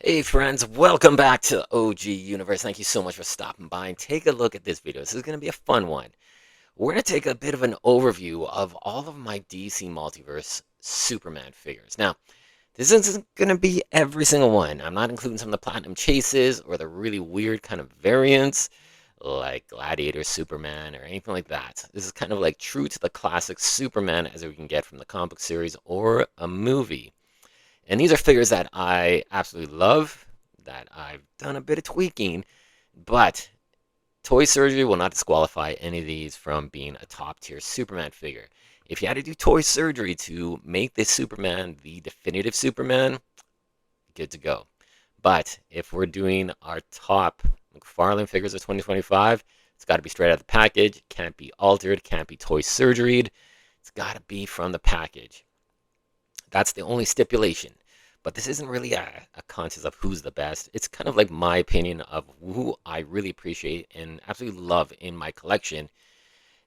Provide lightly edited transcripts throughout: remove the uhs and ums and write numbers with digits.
Hey friends, welcome back to OG Universe. Thank you so much for stopping by and take a look at this video. This is going to be a fun one. We're going to take a bit of an overview of all of my DC Multiverse Superman figures. Now, this isn't going to be every single one. I'm not including some of the Platinum Chases or the really weird kind of variants like Gladiator Superman or anything like that. This is kind of like true to the classic Superman as we can get from the comic series or a movie. And these are figures that I absolutely love, that I've done a bit of tweaking, but toy surgery will not disqualify any of these from being a top tier Superman figure. If you had to do toy surgery to make this Superman the definitive Superman, good to go. But if we're doing our top McFarlane figures of 2025, it's got to be straight out of the package. Can't be altered, can't be toy surgeried. It's got to be from the package. That's the only stipulation. But this isn't really a contest of who's the best. It's kind of like my opinion of who I really appreciate and absolutely love in my collection.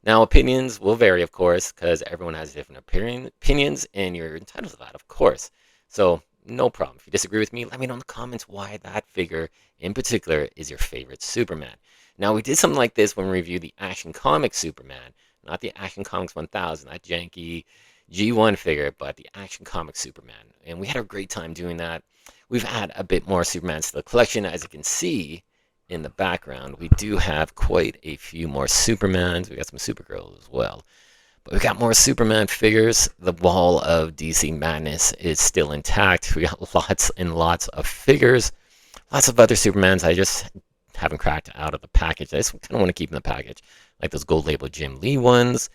Now, opinions will vary, of course, because everyone has different opinions, and you're entitled to that, of course. So, no problem. If you disagree with me, let me know in the comments why that figure in particular is your favorite Superman. Now, we did something like this when we reviewed the Action Comics Superman, not the Action Comics 1000, that janky G1 figure, but the Action Comics Superman. And we had a great time doing that. We've had a bit more Supermans to the collection, as you can see in the background. We do have quite a few more Supermans. We got some Supergirls as well. But we got more Superman figures. The wall of DC Madness is still intact. We got lots and lots of figures. Lots of other Supermans I just haven't cracked out of the package. I just kind of want to keep in the package. Like those gold label Jim Lee ones.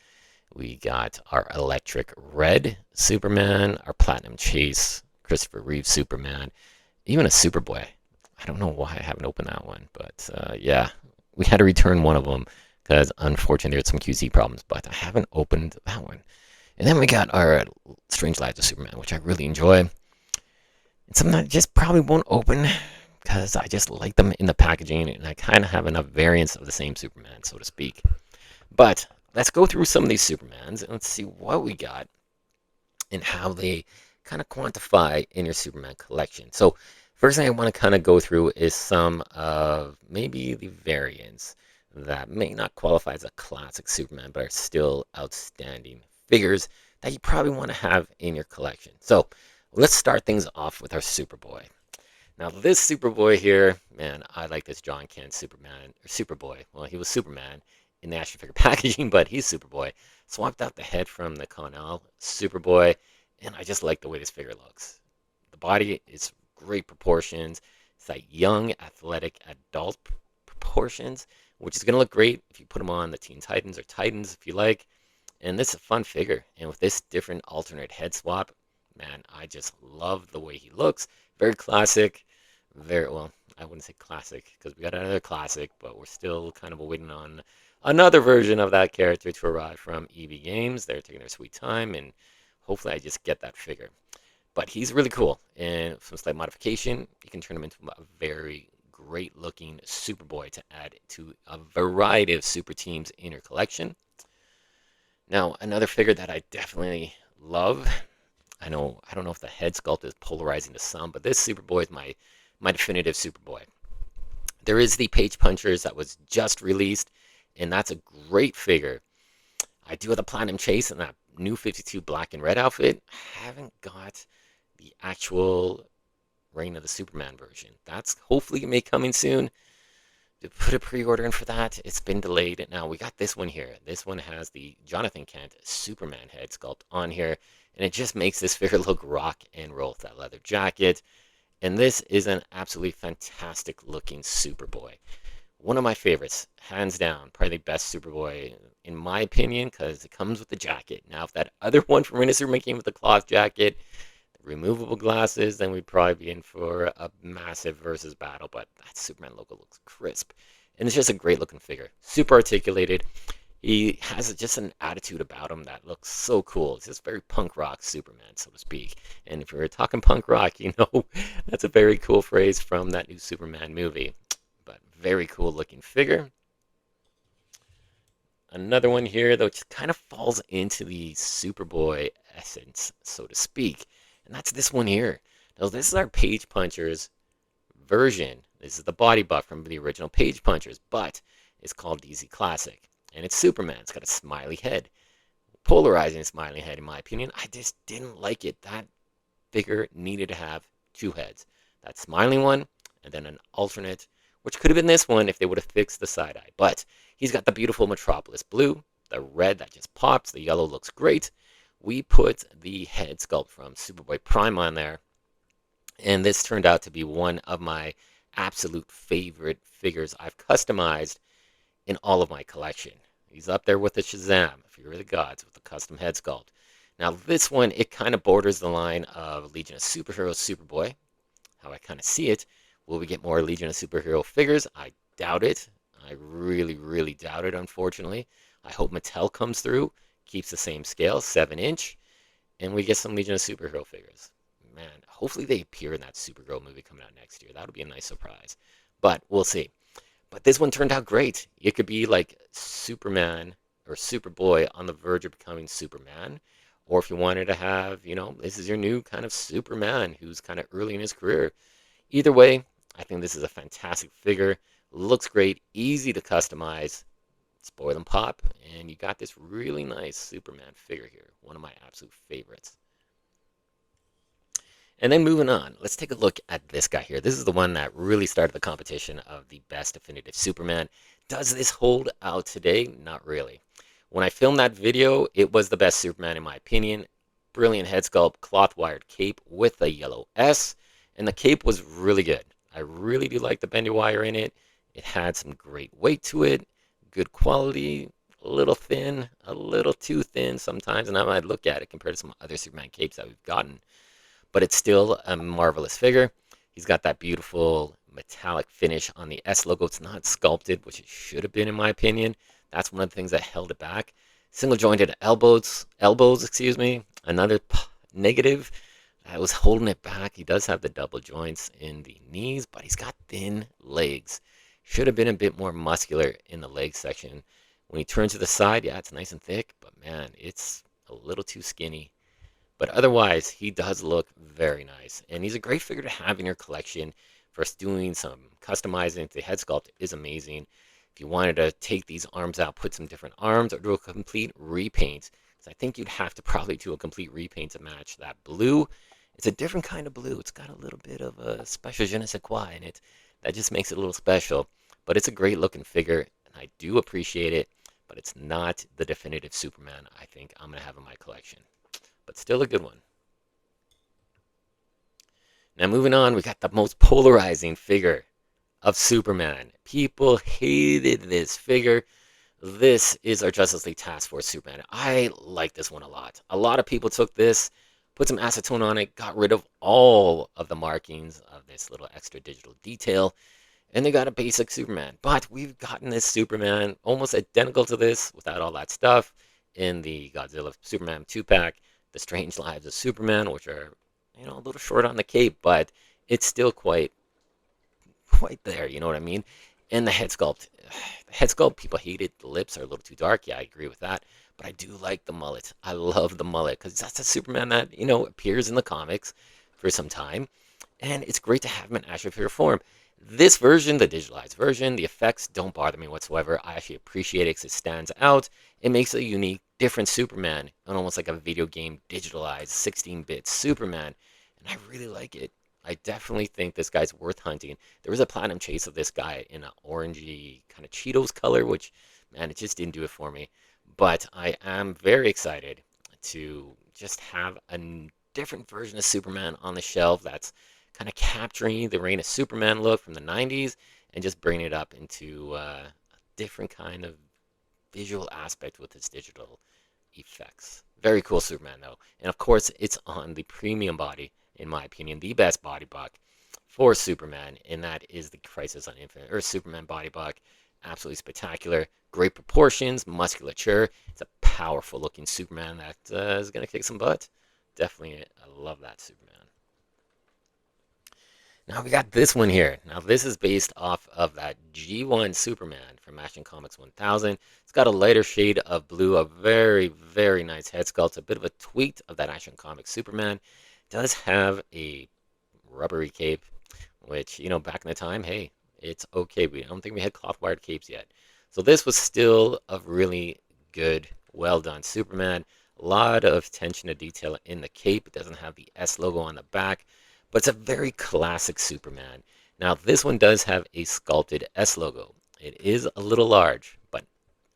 We got our electric red Superman, our platinum chase Christopher Reeve Superman, even a Superboy. I don't know why I haven't opened that one, but yeah, we had to return one of them because unfortunately there's some QC problems, but I haven't opened that one. And then we got our Strange Lives of Superman, which I really enjoy. And something I just probably won't open because I just like them in the packaging and I kind of have enough variants of the same Superman, so to speak. But let's go through some of these Supermans and let's see what we got and how they kind of quantify in your Superman collection. So first thing I want to kind of go through is some of maybe the variants that may not qualify as a classic Superman, but are still outstanding figures that you probably want to have in your collection. So let's start things off with our Superboy. Now this Superboy here, man, I like this John Kent Superman, or Superboy. Well, he was Superman in the action figure packaging, but he's Superboy. Swapped out the head from the Connell Superboy, and I just like the way this figure looks. The body is great proportions. It's like young, athletic, adult proportions, which is going to look great if you put him on the Teen Titans or Titans if you like. And this is a fun figure. And with this different alternate head swap, man, I just love the way he looks. Very classic. Very, well, I wouldn't say classic because we got another classic, but we're still kind of waiting on another version of that character to arrive from EB Games. They're taking their sweet time, and hopefully I just get that figure. But he's really cool, and some slight modification, you can turn him into a very great looking Superboy to add to a variety of super teams in your collection. Now, another figure that I definitely love, I don't know if the head sculpt is polarizing to some, but this Superboy is my definitive Superboy. There is the Page Punchers that was just released, and that's a great figure. I do have the Platinum Chase and that new 52 black and red outfit. I haven't got the actual Reign of the Superman version. That's hopefully may coming soon. To put a pre-order in for that, it's been delayed. Now we got this one here. This one has the Jonathan Kent Superman head sculpt on here, and it just makes this figure look rock and roll with that leather jacket. And this is an absolutely fantastic looking Superboy. One of my favorites, hands down, probably the best Superboy in my opinion, because it comes with the jacket. Now, if that other one from Reign Superman came with the cloth jacket, the removable glasses, then we'd probably be in for a massive versus battle. But that Superman logo looks crisp, and it's just a great looking figure. Super articulated. He has just an attitude about him that looks so cool. It's just very punk rock Superman, so to speak. And if we're talking punk rock, you know, that's a very cool phrase from that new Superman movie. But very cool looking figure. Another one here, though, just kind of falls into the Superboy essence, so to speak. And that's this one here. Now, this is our Page Punchers version. This is the body buff from the original Page Punchers, but it's called DC Classic. And it's Superman. It's got a smiley head. Polarizing smiley head, in my opinion. I just didn't like it. That figure needed to have two heads. That smiling one, and then an alternate, which could have been this one if they would have fixed the side eye. But he's got the beautiful Metropolis blue, the red that just pops, the yellow looks great. We put the head sculpt from Superboy Prime on there, and this turned out to be one of my absolute favorite figures I've customized in all of my collection. He's up there with the Shazam, Fury of the Gods, with the custom head sculpt. Now this one, it kind of borders the line of Legion of Superheroes Superboy, how I kind of see it. Will we get more Legion of Superhero figures? I doubt it. I really, really doubt it, unfortunately. I hope Mattel comes through, keeps the same scale, 7-inch, and we get some Legion of Superhero figures. Man, hopefully they appear in that Supergirl movie coming out next year. That would be a nice surprise. But we'll see. But this one turned out great. It could be like Superman or Superboy on the verge of becoming Superman. Or if you wanted to have, you know, this is your new kind of Superman who's kind of early in his career. Either way, I think this is a fantastic figure. Looks great, easy to customize, spoil and pop, and you got this really nice Superman figure here. One of my absolute favorites. And then moving on, let's take a look at this guy here. This is the one that really started the competition of the best definitive Superman. Does this hold out today? Not really. When I filmed that video, it was the best Superman in my opinion. Brilliant head sculpt, cloth wired cape with a yellow S, and the cape was really good. I really do like the bendy wire in it. It had some great weight to it, good quality, a little thin, a little too thin sometimes, and I might look at it compared to some other Superman capes that we've gotten. But it's still a marvelous figure. He's got that beautiful metallic finish on the S logo. It's not sculpted, which it should have been in my opinion. That's one of the things that held it back. Single jointed elbows, excuse me. Another negative that was holding it back. He does have the double joints in the knees, but he's got thin legs. Should have been a bit more muscular in the leg section. When he turns to the side, yeah, it's nice and thick, but man, it's a little too skinny. But otherwise, he does look very nice. And he's a great figure to have in your collection. For us doing some customizing, the head sculpt is amazing. If you wanted to take these arms out, put some different arms, or do a complete repaint, because I think you'd have to probably do a complete repaint to match that blue. It's a different kind of blue. It's got a little bit of a special je ne sais quoi in it. That just makes it a little special. But it's a great looking figure, and I do appreciate it. But it's not the definitive Superman I think I'm going to have in my collection. But still a good one. Now moving on, we got the most polarizing figure of Superman. People hated this figure. This is our Justice League Task Force Superman. I like this one a lot. A lot of people took this, put some acetone on it, got rid of all of the markings of this little extra digital detail, and they got a basic Superman. But we've gotten this Superman almost identical to this without all that stuff in the Godzilla Superman 2-pack. The Strange Lives of Superman, which are, you know, a little short on the cape, but it's still quite there, you know what I mean? And the head sculpt. The head sculpt, people hate it. The lips are a little too dark. Yeah, I agree with that. But I do like the mullet. I love the mullet because that's a Superman that, you know, appears in the comics for some time. And it's great to have him in action figure form. This version, the digitalized version, the effects don't bother me whatsoever. I actually appreciate it because it stands out. It makes a unique, different Superman, and almost like a video game digitalized 16-bit Superman. And I really like it. I definitely think this guy's worth hunting. There was a platinum chase of this guy in an orangey kind of Cheetos color, which, man, it just didn't do it for me. But I am very excited to just have a different version of Superman on the shelf that's kind of capturing the Reign of Superman look from the 90s and just bringing it up into a different kind of visual aspect with its digital effects. Very cool Superman, though. And of course, it's on the premium body, in my opinion, the best body buck for Superman, and that is the Crisis on Infinite Earth Superman body buck. Absolutely spectacular. Great proportions, musculature. It's a powerful looking Superman that is going to kick some butt. Definitely, I love that Superman. Now we got this one here. Now this is based off of that G1 Superman from Action Comics 1000. It's got a lighter shade of blue, a very, very nice head sculpt, a bit of a tweak of that Action Comics Superman. It does have a rubbery cape, which, back in the time, hey, it's okay. I don't think we had cloth wired capes yet. So this was still a really good, well done Superman. A lot of attention to detail in the cape. It doesn't have the S logo on the back, but it's a very classic Superman. Now, this one does have a sculpted S logo. It is a little large, but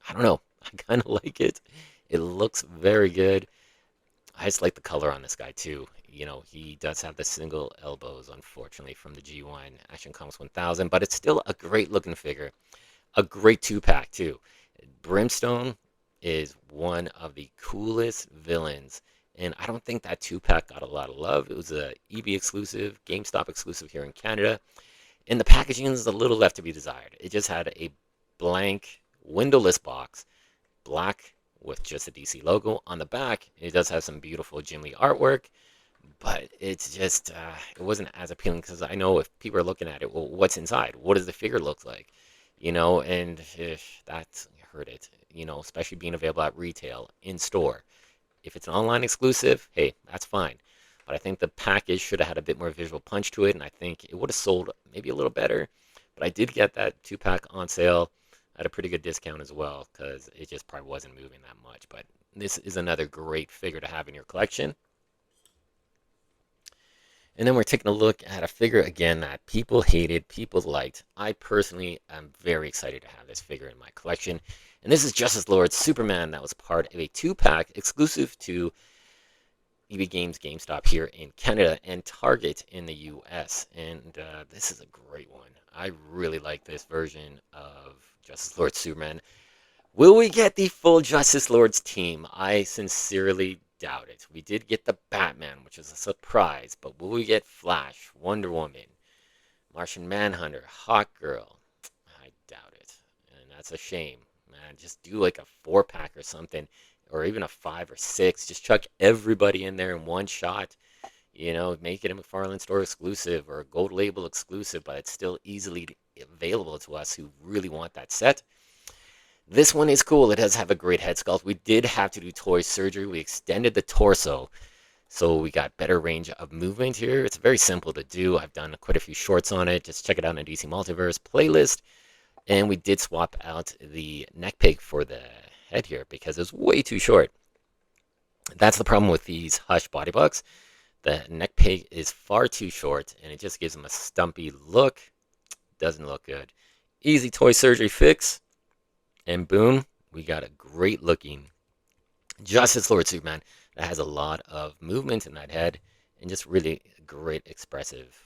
I don't know. I kind of like it. It looks very good. I just like the color on this guy too. He does have the single elbows, unfortunately, from the G1 Action Comics 1000, but it's still a great looking figure. A great two-pack too. Brimstone is one of the coolest villains, and I don't think that two-pack got a lot of love. It was a EB exclusive, GameStop exclusive here in Canada, and the packaging is a little left to be desired. It just had a blank, windowless box, black with just a DC logo on the back. It does have some beautiful Jim Lee artwork, but it's just it wasn't as appealing because I know if people are looking at it, well, what's inside? What does the figure look like? And that hurt it. Especially being available at retail in store. If it's an online exclusive, hey, that's fine. But I think the package should have had a bit more visual punch to it, and I think it would have sold maybe a little better. But I did get that two-pack on sale at a pretty good discount as well, because it just probably wasn't moving that much. But this is another great figure to have in your collection. And then we're taking a look at a figure again that people hated, people liked. I personally am very excited to have this figure in my collection. And this is Justice Lord Superman that was part of a two-pack exclusive to EB Games GameStop here in Canada and Target in the US. And this is a great one. I really like this version of Justice Lord Superman. Will we get the full Justice Lords team? I sincerely doubt it. We did get the Batman, which is a surprise, but will we get Flash, Wonder Woman, Martian Manhunter, Hawkgirl? I doubt it, and that's a shame, man. Just do like a 4-pack or something, or even a 5 or 6. Just chuck everybody in there in one shot. Make it a Mcfarlane store exclusive or a gold label exclusive, but it's still easily available to us who really want that set. This one is cool. It does have a great head sculpt. We did have to do toy surgery. We extended the torso, so we got better range of movement here. It's very simple to do. I've done quite a few shorts on it. Just check it out in the DC Multiverse playlist. And we did swap out the neck peg for the head here because it's way too short. That's the problem with these Hush body bucks. The neck peg is far too short, and it just gives them a stumpy look. Doesn't look good. Easy toy surgery fix. And boom, we got a great looking Justice Lord Superman that has a lot of movement in that head and just really great expressive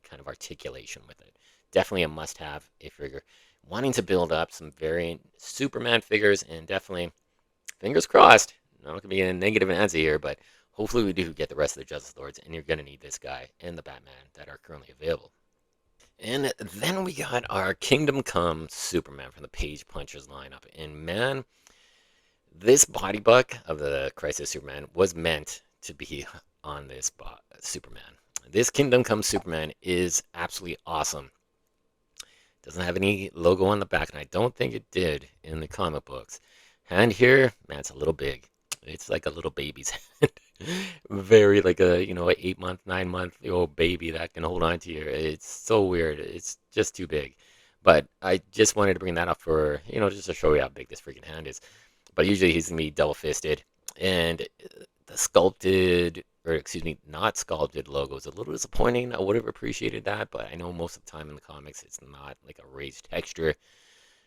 kind of articulation with it. Definitely a must have if you're wanting to build up some variant Superman figures, and definitely, fingers crossed, not going to be a negative Nancy here, but hopefully we do get the rest of the Justice Lords, and you're going to need this guy and the Batman that are currently available. And then we got our Kingdom Come Superman from the Page Punchers lineup. And man, this body buck of the Crisis Superman was meant to be on this Superman. This Kingdom Come Superman is absolutely awesome. Doesn't have any logo on the back, and I don't think it did in the comic books. Hand here, man, it's a little big. It's like a little baby's hand. Very like a 8-month, 9-month-old baby that can hold on to you. It's so weird. It's just too big. But I just wanted to bring that up for just to show you how big this freaking hand is. But usually he's gonna be double fisted, and the sculpted, or excuse me, not sculpted logo is a little disappointing. I would have appreciated that, but I know most of the time in the comics it's not like a raised texture.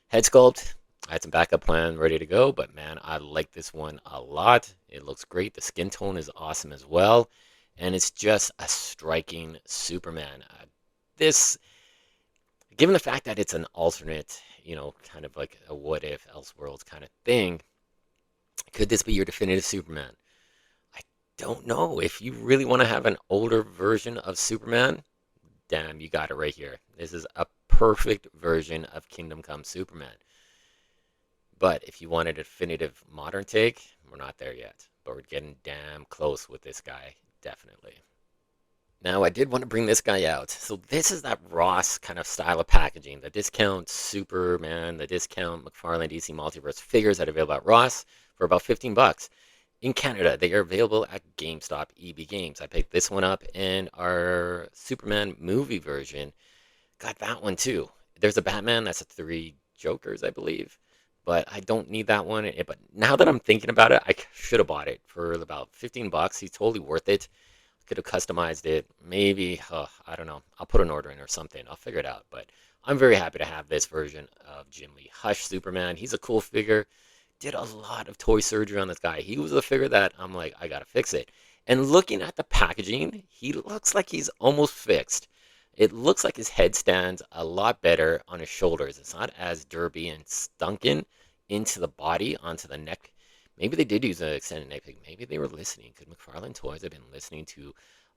Head sculpt, I had some backup plan ready to go, but man, I like this one a lot. It looks great. The skin tone is awesome as well, and it's just a striking Superman. This, given the fact that it's an alternate, kind of like a what if Elseworlds kind of thing, could this be your definitive Superman? I don't know. If you really want to have an older version of Superman, damn, you got it right here. This is a perfect version of Kingdom Come Superman. But if you want a definitive modern take, we're not there yet. But we're getting damn close with this guy, definitely. Now, I did want to bring this guy out. So this is that Ross kind of style of packaging. The discount Superman, the discount Mcfarlane DC Multiverse figures that are available at Ross for about $15. in Canada. They are available at GameStop EB Games. I picked this one up, and our Superman movie version got that one too. There's a Batman that's a three Jokers, I believe, but I don't need that one. But now that I'm thinking about it, I should have bought it for about 15 bucks. He's totally worth it. Could have customized it. Maybe, I don't know. I'll put an order in or something. I'll figure it out. But I'm very happy to have this version of Jim Lee Hush Superman. He's a cool figure. Did a lot of toy surgery on this guy. He was a figure that I'm like, I gotta fix it. And looking at the packaging, he looks like he's almost fixed. It looks like his head stands a lot better on his shoulders. It's not as derpy and stunken into the body, onto the neck. Maybe they did use an extended neck peg. Maybe they were listening. Could McFarlane Toys have been listening to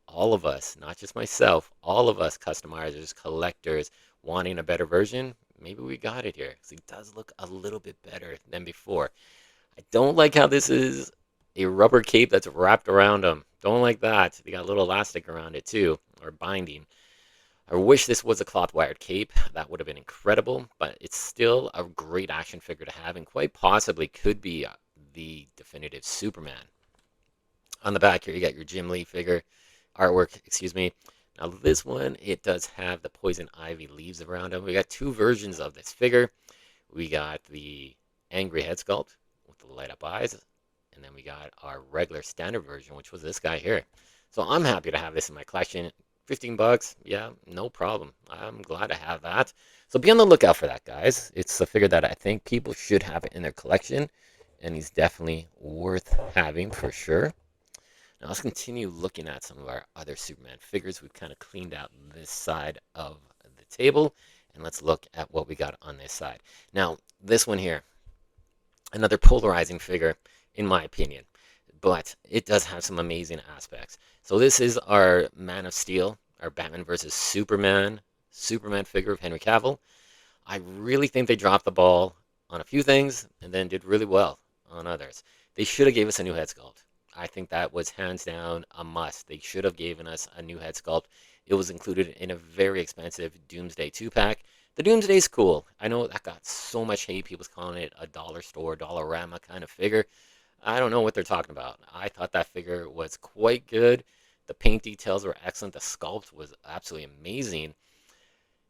all of us, not just myself, all of us customizers, collectors, wanting a better version? Maybe we got it here, because he does look a little bit better than before. I don't like how this is a rubber cape that's wrapped around him. Don't like that. They got a little elastic around it too, or binding. I wish this was a cloth wired cape. That would have been incredible, but it's still a great action figure to have, and quite possibly could be the definitive Superman. On the back here, you got your Jim Lee figure, artwork, excuse me. Now this one, it does have the poison ivy leaves around him. We got two versions of this figure. We got the angry head sculpt with the light up eyes, and then we got our regular standard version, which was this guy here. So I'm happy to have this in my collection. 15 bucks, yeah, no problem. I'm glad to have that. So be on the lookout for that, guys. It's a figure that I think people should have in their collection, and he's definitely worth having for sure. Now let's continue looking at some of our other Superman figures. We've kind of cleaned out this side of the table, and let's look at what we got on this side. Now, this one here, another polarizing figure, in my opinion, but it does have some amazing aspects. So this is our Man of Steel, our Batman versus Superman figure of Henry Cavill. I really think they dropped the ball on a few things and then did really well on others. They should have gave us a new head sculpt. I think that was hands down a must. They should have given us a new head sculpt. It was included in a very expensive Doomsday 2-pack. The Doomsday's cool. I know that got so much hate. People's calling it a dollar store, Dollarama kind of figure. I don't know what they're talking about. I thought that figure was quite good. The paint details were excellent. The sculpt was absolutely amazing.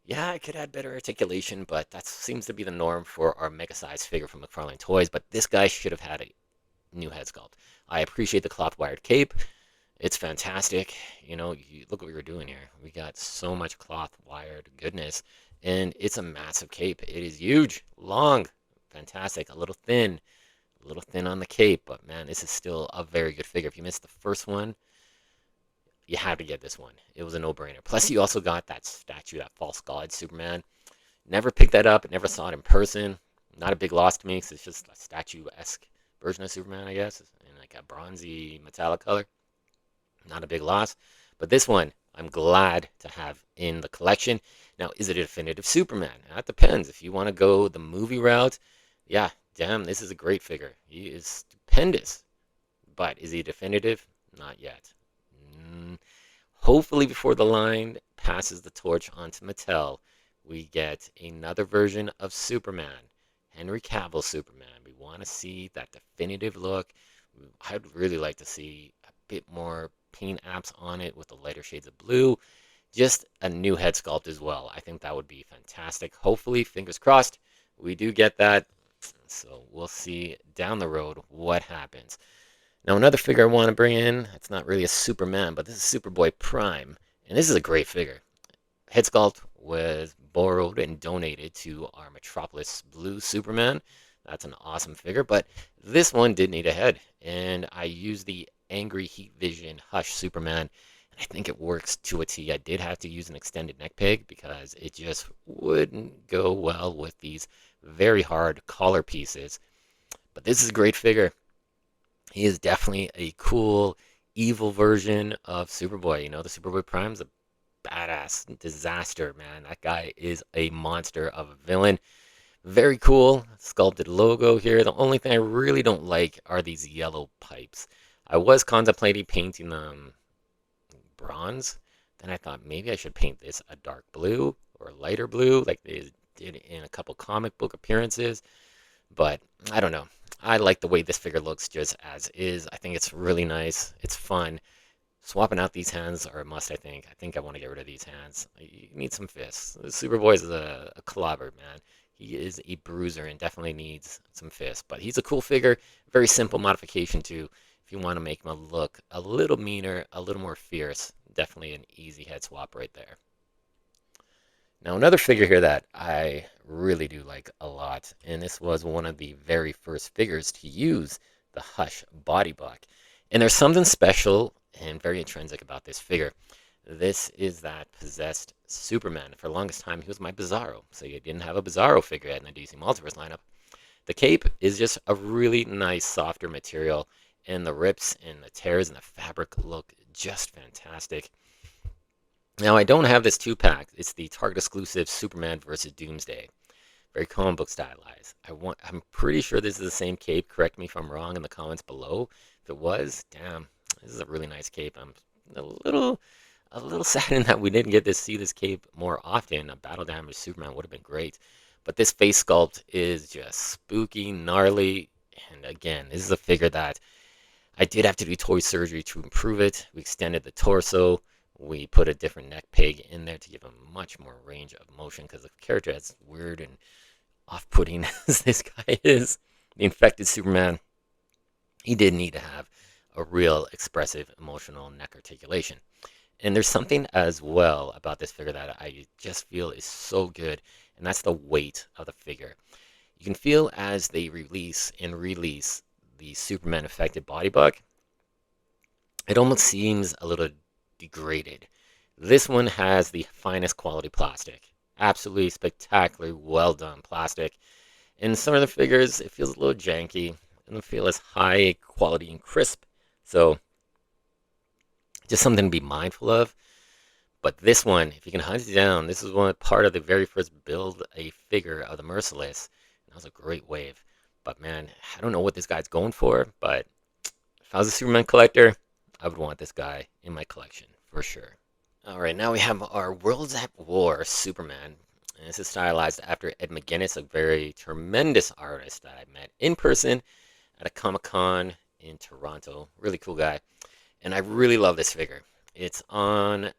Yeah, I could add better articulation, but that seems to be the norm for our mega-sized figure from McFarlane Toys. But this guy should have had a new head sculpt. I appreciate the cloth wired cape. It's fantastic. You know, look what we were doing here. We got so much cloth wired goodness, and it's a massive cape. It is huge, long, fantastic, a little thin on the cape, but man, this is still a very good figure. If you missed the first one, you have to get this one. It was a no-brainer. Plus, you also got that statue, that false god Superman. Never picked that up. Never saw it in person. Not a big loss to me, because it's just a statue-esque version of Superman, I guess, in like a bronzy metallic color. Not a big loss. But this one, I'm glad to have in the collection. Now, is it a definitive Superman? That depends. If you want to go the movie route, yeah, damn, this is a great figure. He is stupendous. But is he definitive? Not yet. Hopefully before the line passes the torch onto Mattel, we get another version of Superman. Henry Cavill Superman. We want to see that definitive look. I'd really like to see a bit more paint apps on it with the lighter shades of blue. Just a new head sculpt as well. I think that would be fantastic. Hopefully, fingers crossed, we do get that. So we'll see down the road what happens. Now, another figure I want to bring in, it's not really a Superman, but this is Superboy Prime. And this is a great figure. Head sculpt was borrowed and donated to our Metropolis Blue Superman. That's an awesome figure, but this one did need a head. And I used the Angry Heat Vision Hush Superman. And I think it works to a T. I did have to use an extended neck peg because it just wouldn't go well with these very hard collar pieces. But this is a great figure. He is definitely a cool, evil version of Superboy. You know, the Superboy Prime's a badass disaster, man. That guy is a monster of a villain. Very cool sculpted logo here. The only thing I really don't like are these yellow pipes. I was contemplating painting them bronze. Then I thought maybe I should paint this a dark blue or a lighter blue like they did in a couple comic book appearances. But I don't know. I like the way this figure looks just as is. I think it's really nice. It's fun. Swapping out these hands are a must, I think. I think I want to get rid of these hands. You need some fists. Superboy is a clobber, man. He is a bruiser and definitely needs some fists. But he's a cool figure. Very simple modification, too. If you want to make him look a little meaner, a little more fierce, definitely an easy head swap right there. Now, another figure here that I really do like a lot, and this was one of the very first figures to use the Hush body block. And there's something special and very intrinsic about this figure. This is that possessed Superman. For the longest time, he was my Bizarro. So you didn't have a Bizarro figure in the DC Multiverse lineup. The cape is just a really nice, softer material, and the rips and the tears in the fabric look just fantastic. Now, I don't have this 2-pack. It's the Target exclusive Superman versus Doomsday. Very comic book stylized. I'm pretty sure this is the same cape. Correct me if I'm wrong in the comments below. If it was, damn, this is a really nice cape. I'm a little saddened that we didn't get to see this cape more often. A battle damage Superman would have been great. But this face sculpt is just spooky, gnarly, and again, this is a figure that I did have to do toy surgery to improve it. We extended the torso. We put a different neck peg in there to give him much more range of motion because the character is weird and off-putting as this guy is. The infected Superman, he did need to have a real expressive emotional neck articulation. And there's something as well about this figure that I just feel is so good, and that's the weight of the figure. You can feel as they release and release the Superman affected body buck, it almost seems a little degraded. This one has the finest quality plastic. Absolutely spectacularly well done plastic. In some of the figures, it feels a little janky. It doesn't feel as high quality and crisp. So, just something to be mindful of. But this one, if you can hunt it down, this is one part of the very first build a figure of the Merciless. That was a great wave. But man, I don't know what this guy's going for, but if I was a Superman collector, I would want this guy in my collection for sure. All right, now we have our Worlds at War Superman. And this is stylized after Ed McGuinness, a very tremendous artist that I met in person at a Comic-Con in Toronto. Really cool guy. And I really love this figure. It's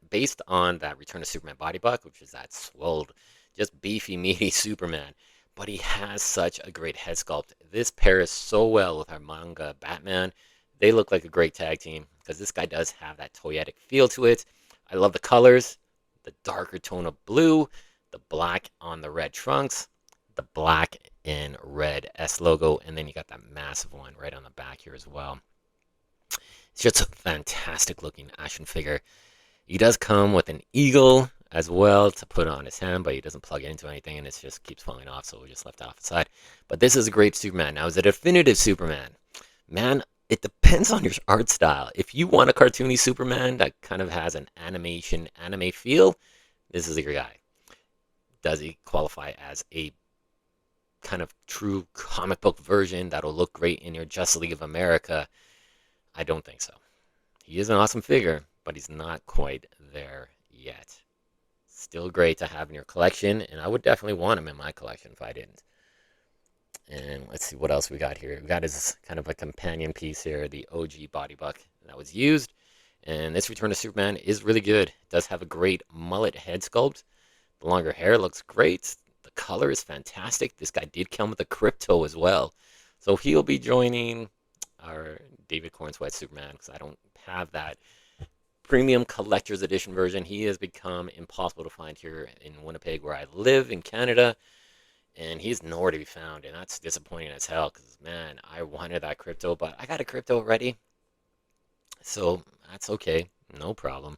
based on that Return to Superman body buck, which is that swolled, just beefy, meaty Superman. But he has such a great head sculpt. This pairs so well with our manga Batman. They look like a great tag team because this guy does have that toyetic feel to it. I love the colors, the darker tone of blue, the black on the red trunks, the black and red S logo, and then you got that massive one right on the back here as well. It's just a fantastic looking action figure. He does come with an eagle as well to put on his hand, but he doesn't plug into anything and it just keeps falling off, so we just left it off the side. But this is a great Superman. Now, is it a definitive Superman? Man, it depends on your art style. If you want a cartoony Superman that kind of has an anime feel, this is your guy. Does he qualify as a kind of true comic book version that'll look great in your Justice League of America? I don't think so. He is an awesome figure, but he's not quite there yet. Still great to have in your collection, and I would definitely want him in my collection if I didn't. And let's see what else we got here. We got his kind of a companion piece here, the OG body buck that was used. And this Return to Superman is really good. It does have a great mullet head sculpt. The longer hair looks great. The color is fantastic. This guy did come with a crypto as well. So he'll be joining our David Cornsweat Superman because I don't have that premium collector's edition version. He has become impossible to find here in Winnipeg where I live in Canada. And he's nowhere to be found, and that's disappointing as hell because, man, I wanted that crypto, but I got a crypto already. So that's okay. No problem.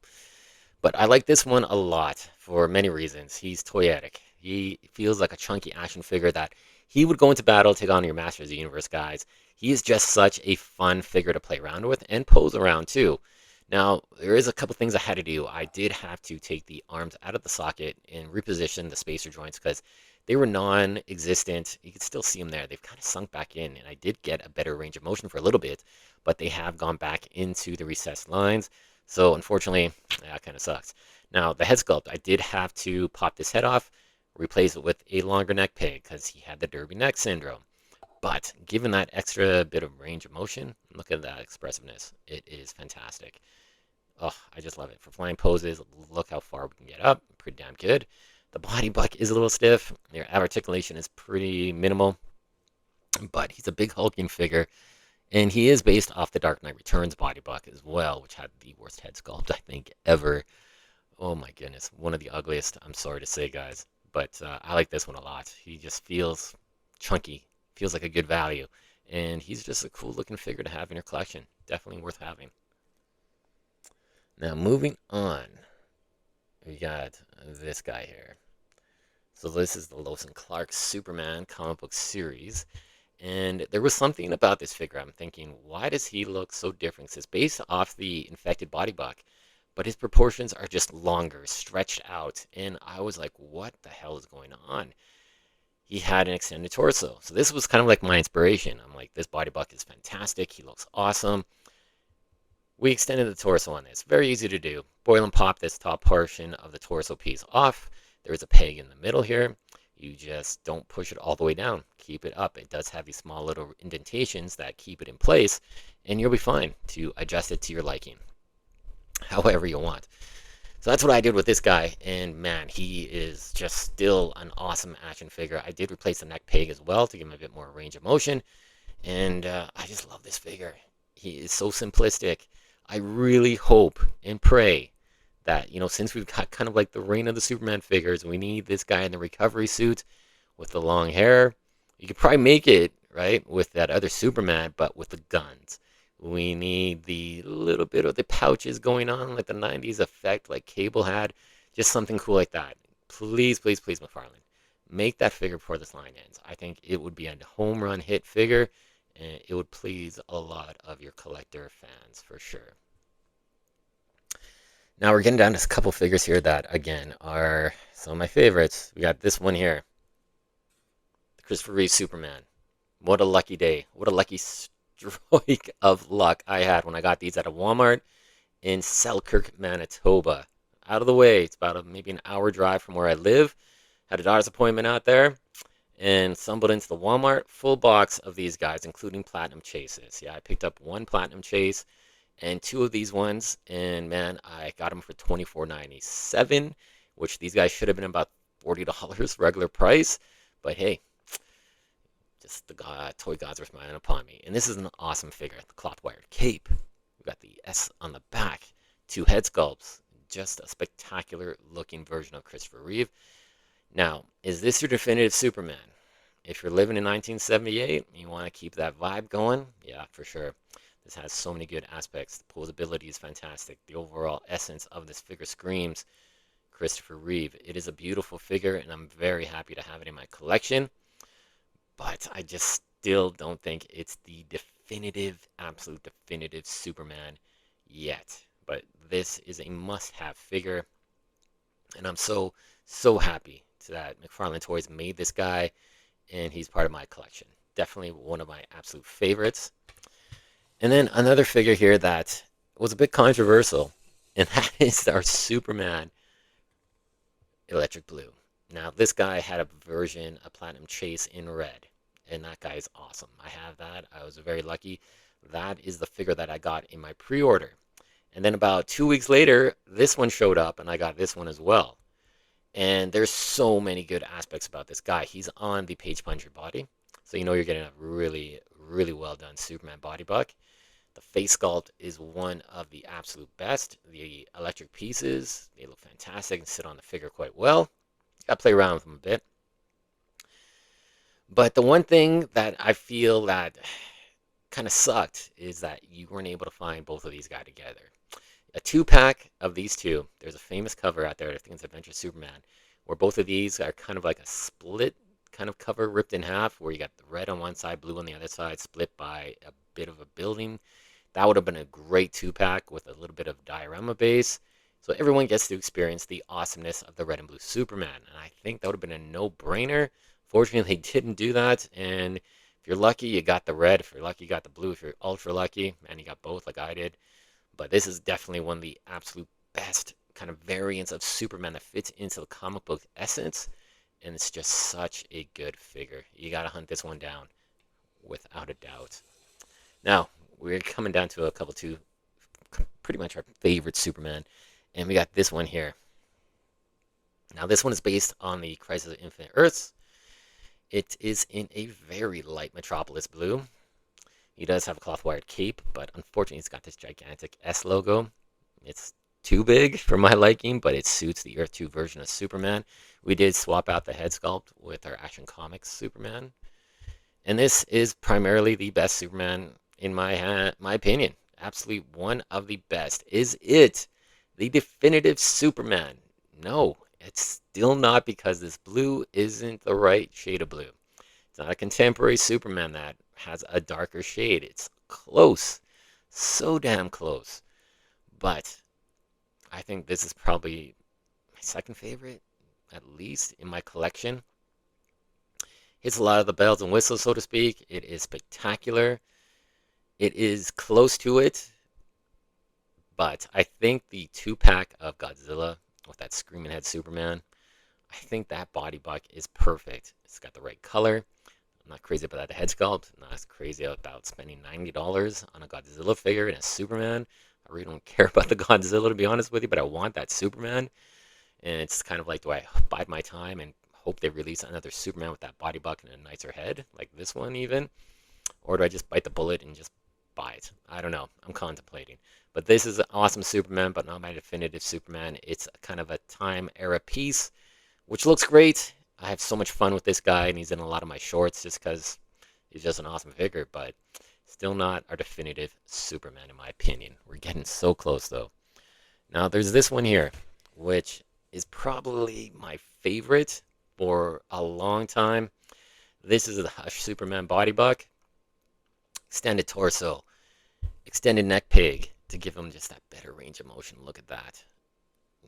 But I like this one a lot for many reasons. He's toyetic. He feels like a chunky action figure that he would go into battle, take on your Masters of the Universe guys. He is just such a fun figure to play around with and pose around too. Now, there is a couple things I had to do. I did have to take the arms out of the socket and reposition the spacer joints because they were non-existent. You can still see them there. They've kind of sunk back in, and I did get a better range of motion for a little bit, but they have gone back into the recessed lines. So, unfortunately, that kind of sucks. Now, the head sculpt, I did have to pop this head off, replace it with a longer neck peg because he had the derby neck syndrome. But given that extra bit of range of motion, look at that expressiveness. It is fantastic. Oh, I just love it. For flying poses, look how far we can get up. Pretty damn good. The body buck is a little stiff. Your articulation is pretty minimal. But he's a big hulking figure. And he is based off the Dark Knight Returns body buck as well, which had the worst head sculpt, I think, ever. Oh my goodness. One of the ugliest, I'm sorry to say, guys. But I like this one a lot. He just feels chunky. Feels like a good value. And he's just a cool looking figure to have in your collection. Definitely worth having. Now, moving on, we got this guy here. So this is the Lois and Clark Superman comic book series. And there was something about this figure. I'm thinking, why does he look so different? It's based off the infected body buck, but his proportions are just longer, stretched out. And I was like, what the hell is going on? He had an extended torso. So this was kind of like my inspiration. I'm like, this body buck is fantastic. He looks awesome. We extended the torso on this. Very easy to do. Boil and pop this top portion of the torso piece off. There's a peg in the middle here. You just don't push it all the way down. Keep it up. It does have these small little indentations that keep it in place, and you'll be fine to adjust it to your liking, however you want. So that's what I did with this guy, and man, he is just still an awesome action figure. I did replace the neck peg as well to give him a bit more range of motion, and I just love this figure. He is so simplistic. I really hope and pray that, since we've got kind of like the reign of the Superman figures, we need this guy in the recovery suit with the long hair. You could probably make it, right, with that other Superman, but with the guns. We need the little bit of the pouches going on, like the 90s effect, like Cable had. Just something cool like that. Please, please, please, Mcfarlane, make that figure before this line ends. I think it would be a home run hit figure, and it would please a lot of your collector fans for sure. Now we're getting down to a couple figures here that, again, are some of my favorites. We got this one here, the Christopher Reeve Superman. What a lucky day. What a lucky stroke of luck I had when I got these at a Walmart in Selkirk, Manitoba. Out of the way. It's about maybe an hour drive from where I live. Had a doctor's appointment out there and stumbled into the Walmart. Full box of these guys, including Platinum Chases. Yeah, I picked up one Platinum Chase and two of these ones, and man, I got them for $24.97, which these guys should have been about $40 regular price, but hey, just the toy gods were smiling upon me. And this is an awesome figure. The cloth wired cape. We've got the S on the back, two head sculpts, just a spectacular looking version of Christopher Reeve. Now, is this your definitive Superman? If you're living in 1978 and you want to keep that vibe going, yeah, for sure. This has so many good aspects. The posability is fantastic. The overall essence of this figure screams Christopher Reeve. It is a beautiful figure, and I'm very happy to have it in my collection. But I just still don't think it's the definitive, absolute definitive Superman yet. But this is a must-have figure, and I'm so, so happy that Mcfarlane Toys made this guy, and he's part of my collection. Definitely one of my absolute favorites. And then another figure here that was a bit controversial, and that is our Superman Electric Blue. Now, this guy had a version, a Platinum Chase in red, and that guy is awesome. I have that. I was very lucky. That is the figure that I got in my pre-order. And then about 2 weeks later, this one showed up, and I got this one as well. And there's so many good aspects about this guy. He's on the Page Puncher body, so you're getting a really, really well done Superman body buck. The face sculpt is one of the absolute best. The electric pieces, they look fantastic and sit on the figure quite well. Got to play around with them a bit. But the one thing that I feel that kind of sucked is that you weren't able to find both of these guys together. A 2-pack of these two. There's a famous cover out there, I think it's Adventure Superman, where both of these are kind of like a split kind of cover, ripped in half, where you got the red on one side, blue on the other side, split by a bit of a building. That would have been a great 2-pack with a little bit of diorama base. So everyone gets to experience the awesomeness of the red and blue Superman. And I think that would have been a no-brainer. Fortunately, they didn't do that. And if you're lucky, you got the red. If you're lucky, you got the blue. If you're ultra lucky, man, you got both like I did. But this is definitely one of the absolute best kind of variants of Superman that fits into the comic book essence. And it's just such a good figure. You got to hunt this one down. without a doubt. Now, we're coming down to a couple two, pretty much our favorite Superman, and we got this one here. Now, this one is based on the Crisis of Infinite Earths. It is in a very light Metropolis blue. He does have a cloth wired cape, but unfortunately, it's got this gigantic S logo. It's too big for my liking, but it suits the Earth 2 version of Superman. We did swap out the head sculpt with our Action Comics Superman. And this is primarily the best Superman in my opinion. Absolutely one of the best. Is it the definitive Superman? No, it's still not, because this blue isn't the right shade of blue. It's not a contemporary Superman that has a darker shade. It's close. So damn close. But I think this is probably my second favorite, at least in my collection. Hits a lot of the bells and whistles, so to speak. It is spectacular. It is close to it. But I think the 2-pack of Godzilla with that Screaming Head Superman, I think that body buck is perfect. It's got the right color. I'm not crazy about that head sculpt. I'm not crazy about spending $90 on a Godzilla figure and a Superman. I really don't care about the Godzilla, to be honest with you, but I want that Superman. And it's kind of like, do I bide my time and hope they release another Superman with that body buck and a nicer head, like this one even? Or do I just bite the bullet and just buy it? I don't know. I'm contemplating. But this is an awesome Superman, but not my definitive Superman. It's kind of a time era piece, which looks great. I have so much fun with this guy, and he's in a lot of my shorts just because he's just an awesome figure, but still not our definitive Superman, in my opinion. We're getting so close, though. Now, there's this one here, which is probably my favorite for a long time. This is the Hush Superman body buck. Extended torso. Extended neck peg to give him just that better range of motion. Look at that.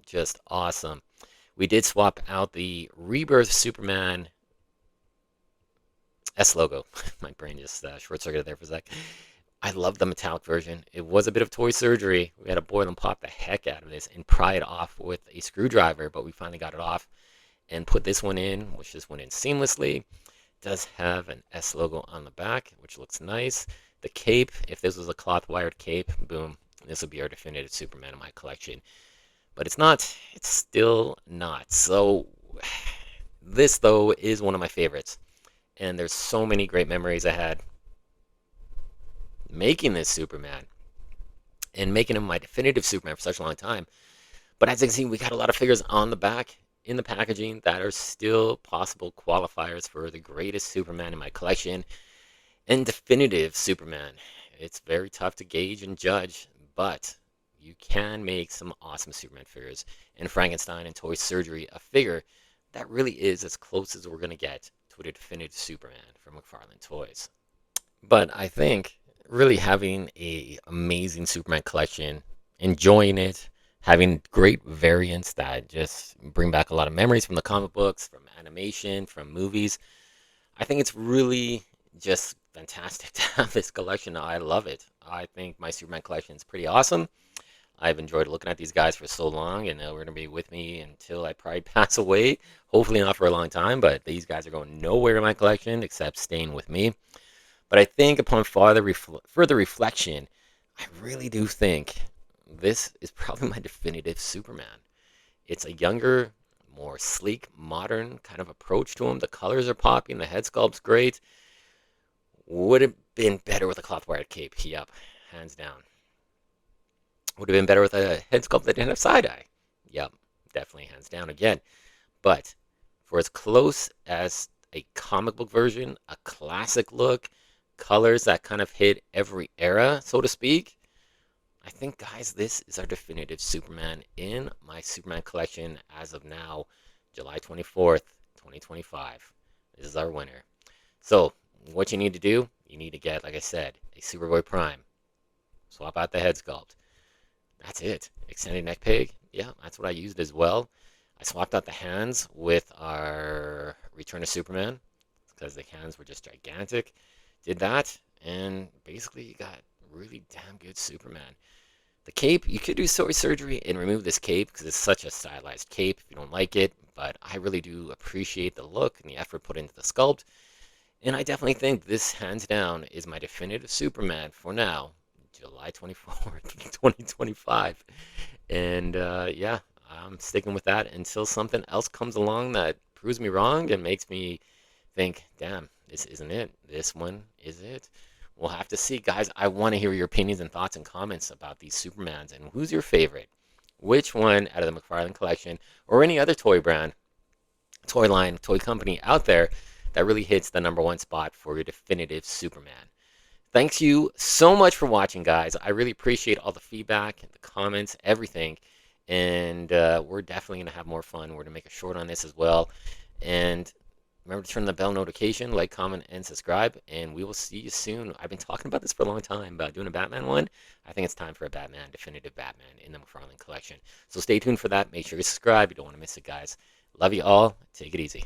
Just awesome. We did swap out the Rebirth Superman S logo. My brain just short-circuited there for a sec. I love the metallic version. It was a bit of toy surgery. We had to boil and pop the heck out of this and pry it off with a screwdriver, but we finally got it off and put this one in, which just went in seamlessly. It does have an S logo on the back, which looks nice. The cape, if this was a cloth wired cape, boom, this would be our definitive Superman in my collection. But it's not. It's still not. So this, though, is one of my favorites. And there's so many great memories I had making this Superman and making him my definitive Superman for such a long time. But as you can see, we got a lot of figures on the back in the packaging that are still possible qualifiers for the greatest Superman in my collection and definitive Superman. It's very tough to gauge and judge, but you can make some awesome Superman figures. And Frankenstein and Toy Surgery, a figure that really is as close as we're going to get to a definitive Superman from Mcfarlane Toys. But I think really having an amazing Superman collection, enjoying it, having great variants that just bring back a lot of memories from the comic books, from animation, from movies. I think it's really just fantastic to have this collection. I love it. I think my Superman collection is pretty awesome. I've enjoyed looking at these guys for so long, and they're going to be with me until I probably pass away. Hopefully not for a long time, but these guys are going nowhere in my collection except staying with me. But I think upon further reflection, I really do think this is probably my definitive Superman. It's a younger, more sleek, modern kind of approach to him. The colors are popping. The head sculpt's great. Would have been better with a cloth wired cape. Yep, hands down. Would have been better with a head sculpt that didn't have side-eye. Yep, definitely hands down again. But for as close as a comic book version, a classic look, colors that kind of hit every era, so to speak, I think, guys, this is our definitive Superman in my Superman collection as of now, July 24th, 2025. This is our winner. So, what you need to do, you need to get, like I said, a Superboy Prime. Swap out the head sculpt. That's it. Extended neck peg. Yeah, that's what I used as well. I swapped out the hands with our Return of Superman because the hands were just gigantic. Did that, and basically you got really damn good Superman. The cape, you could do Toy Surgery and remove this cape because it's such a stylized cape if you don't like it, but I really do appreciate the look and the effort put into the sculpt. And I definitely think this, hands down, is my definitive Superman for now, July 24th, 2025. And yeah, I'm sticking with that until something else comes along that proves me wrong and makes me think, damn, this isn't it. This one is it. We'll have to see, guys. I want to hear your opinions and thoughts and comments about these Supermans and who's your favorite. Which one out of the McFarlane collection or any other toy brand, toy line, toy company out there that really hits the number one spot for your definitive Superman? Thanks you so much for watching, guys. I really appreciate all the feedback, the comments, everything. And we're definitely going to have more fun. We're going to make a short on this as well. And remember to turn the bell notification, like, comment, and subscribe. And we will see you soon. I've been talking about this for a long time, about doing a Batman one. I think it's time for a Batman, definitive Batman in the McFarlane collection. So stay tuned for that. Make sure you subscribe. You don't want to miss it, guys. Love you all. Take it easy.